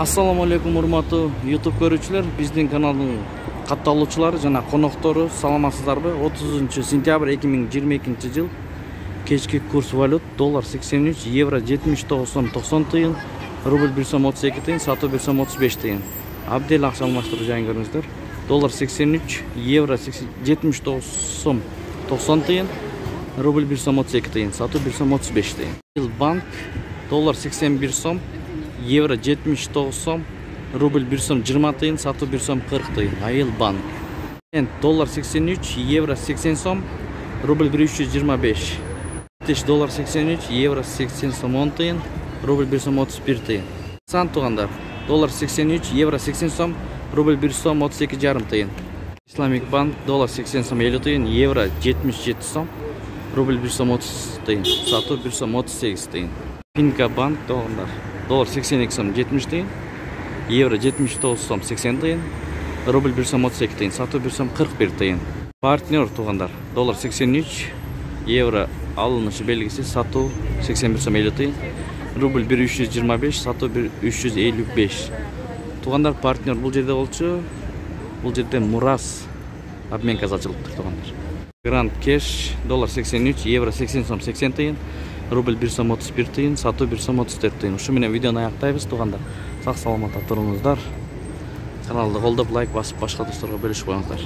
Assalamu alaikum урматтуу YouTube көрүүчүлөр, биздин каналдын катталуучулары жана коноктору, саламатсыздарбы? 30 сентябрь 2022 жыл кечки курс валют: доллар 83, евро 79 сом 90 тыйын, рубль 1 сом 32 тыйын, сатуу 1 сом 35 тыйын. Абдел акча алмаштыруу жайын көрүңүздөр. Доллар 83, евро 79 сом 90 тыйын, рубль 1 сом 32 тыйын, сатуу 1 сом 35 тыйын. Банк: доллар 81 сом, евро 79 сом, рубль 1 сом 20 тыйын, сатуу 1 сом 40 тыйын. Айыл банк: доллар 83, евро 80 сом, рубль 325. Доллар 83, евро 80 сом 10 тыйын, рубль 1 сом 31 тыйын. Сан тугандар: доллар 83, евро 80 сом, рубль 1 сом 32,5 тыйын. Исламик банк: доллар 80 сом 50 тыйын, евро 77 сом, рубль 1 сом 30 тыйын, сатуу 1 сом 38 тыйын. Пинка банк тугандар: доллар 82 сом 70 тыйын, евро 79 сом 80 тыйын, рубль 1 сом 32 тыйын, сатуу 1 сом 41 тыйын. Партнер тугандар: доллар 83, евро алынышы белгиси, сатуу 81 сом 50 тыйын, рубль 1 325, сатуу 1 355. Тугандар, партнер бул жерде болчу. Бул жерде Мурас обменка ачылыптыр тугандар. Гранд Кеш: доллар 83, евро 80 сом 80 тыйын, рубль 1 сом 31 тыйын, сатуу 1 сом 34 тыйын. Ушу менен видеону аяктайбыз тугандар. Сак саламатта туруңуздар. Каналды колдоп, лайк басып, башка досторго бөлүшүп коюңуздар.